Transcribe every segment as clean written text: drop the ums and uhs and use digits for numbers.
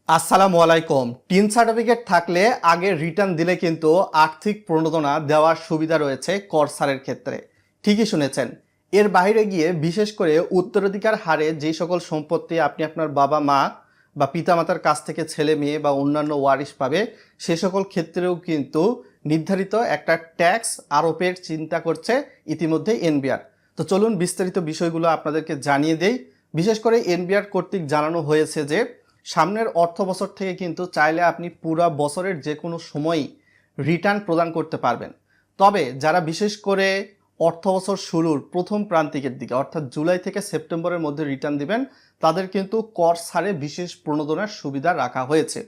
আসসালামু আলাইকুম। Tin certificate থাকলে আগে রিটার্ন দিলে কিন্তু আর্থিক প্রণোদনা দেওয়ার সুবিধা রয়েছে কর ছাড়ের ক্ষেত্রে। ঠিকই শুনেছেন। এর বাইরে গিয়ে বিশেষ করে উত্তরাধিকার হারে যে সকল সম্পত্তি আপনি আপনার বাবা মা বা পিতামাতার কাছ থেকে ছেলে মেয়ে বা অন্যান্য ওয়ারিশ পাবে, সে সকল ক্ষেত্রেও কিন্তু নির্ধারিত একটা ট্যাক্স আরোপের চিন্তা করছে ইতিমধ্যে এনবিআর। তো চলুন বিস্তারিত বিষয়গুলো আপনাদেরকে জানিয়ে দেই। বিশেষ করে এনবিআর কর্তৃক জানানো হয়েছে যে সামনের অর্থ বছর থেকে কিন্তু চাইলে আপনি পুরো বছরের যে কোনো সময়ই রিটার্ন প্রদান করতে পারবেন। তবে যারা বিশেষ করে অর্থ বছর শুরুর প্রথম প্রান্তিকের দিকে অর্থাৎ জুলাই থেকে সেপ্টেম্বরের মধ্যে রিটার্ন দিবেন, তাদের কিন্তু কর ছাড়ে বিশেষ প্রণোদনার সুবিধা রাখা হয়েছে।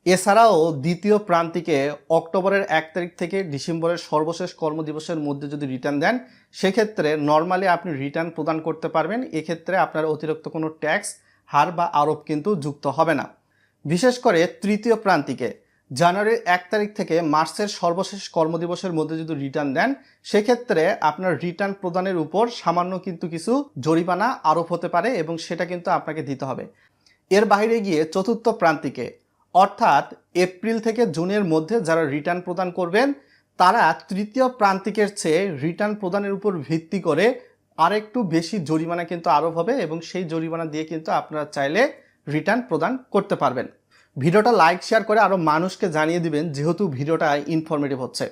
এছাড়াও দ্বিতীয় প্রান্তিকে অক্টোবরের 1 তারিখ থেকে ডিসেম্বরের সর্বশেষ কর্মদিবসের মধ্যে যদি রিটার্ন দেন, সেক্ষেত্রে নর্মালি আপনি রিটার্ন প্রদান করতে পারবেন। এক্ষেত্রে আপনার অতিরিক্ত কোনো ট্যাক্স হার বা আরোপ কিন্তু যুক্ত হবে না। বিশেষ করে তৃতীয় প্রান্তিকে জানুয়ারির 1 তারিখ থেকে মার্চের সর্বশেষ কর্মদিবসের মধ্যে যদি রিটার্ন দেন, সেক্ষেত্রে আপনার রিটার্ন প্রদানের উপর সামান্য কিন্তু কিছু জরিমানা আরোপ হতে পারে এবং সেটা কিন্তু আপনাকে দিতে হবে। এর বাইরে গিয়ে চতুর্থ প্রান্তিকে অর্থাৎ এপ্রিল থেকে জুনের মধ্যে যারা রিটার্ন প্রদান করবেন, তারা তৃতীয় প্রান্তিকের চেয়ে রিটার্ন প্রদানের উপর ভিত্তি করে আরেকটু বেশি জরিমানা কিন্তু আরোপ হবে এবং সেই জরিমানা দিয়ে কিন্তু আপনারা চাইলে রিটার্ন প্রদান করতে পারবেন। ভিডিওটা লাইক শেয়ার করে আরও মানুষকে জানিয়ে দিবেন, যেহেতু ভিডিওটা ইনফরমেটিভ হচ্ছে।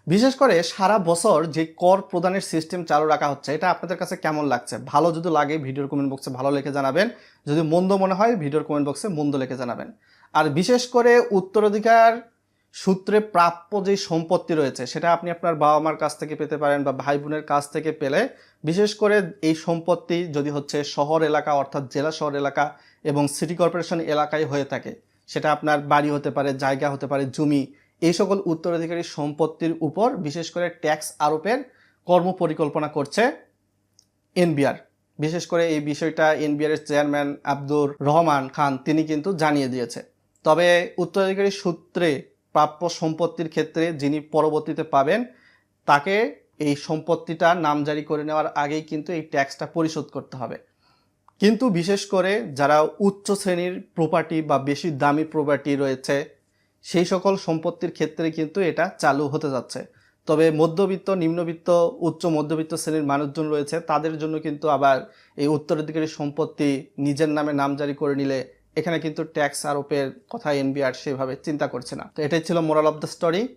বিশেষ করে সারা বছর যে কর প্রদানের সিস্টেম চালু রাখা হচ্ছে, এটা আপনাদের কাছে কেমন লাগছে? ভালো যদি লাগে ভিডিওর কমেন্ট বক্সে ভালো লিখে জানাবেন, যদি মন্দ মনে হয় ভিডিওর কমেন্ট বক্সে মন্দ লিখে জানাবেন। আর বিশেষ করে উত্তরাধিকার সূত্রে প্রাপ্য যে সম্পত্তি রয়েছে, সেটা আপনি আপনার বাবা মার কাছ থেকে পেতে পারেন বা ভাই বোনের কাছ থেকে পেলে, বিশেষ করে এই সম্পত্তি যদি হচ্ছে শহর এলাকা অর্থাৎ জেলা শহর এলাকা এবং সিটি কর্পোরেশন এলাকায় হয়ে থাকে, সেটা আপনার বাড়ি হতে পারে, জায়গা হতে পারে, জমি, এই সকল উত্তরাধিকারী সম্পত্তির উপর বিশেষ করে ট্যাক্স আরোপের কর্মপরিকল্পনা করছে এনবিআর। বিশেষ করে এই বিষয়টা এনবিআর এর চেয়ারম্যান আব্দুর রহমান খান তিনি কিন্তু জানিয়ে দিয়েছে। তবে উত্তরাধিকারী সূত্রে প্রাপ্য সম্পত্তির ক্ষেত্রে যিনি পরবর্তীতে পাবেন, তাকে এই সম্পত্তিটা নামজারি করে নেওয়ার আগেই কিন্তু এই ট্যাক্সটা পরিশোধ করতে হবে। কিন্তু বিশেষ করে যারা উচ্চ শ্রেণীর প্রপার্টি বা বেশি দামি প্রপার্টি রয়েছে, সেই সকল সম্পত্তির ক্ষেত্রে কিন্তু এটা চালু হতে যাচ্ছে। তবে মধ্যবিত্ত, নিম্নবিত্ত, উচ্চ মধ্যবিত্ত শ্রেণীর মানুষজন রয়েছে, তাদের জন্য কিন্তু আবার এই উত্তরাধিকারী সম্পত্তি নিজের নামে নামজারি করে নিলে এখানে কিন্তু ট্যাক্স আরোপের কথা এনবিআর সেভাবে চিন্তা করছে না। তো এটাই ছিল মোরাল অফ দ্য স্টোরি।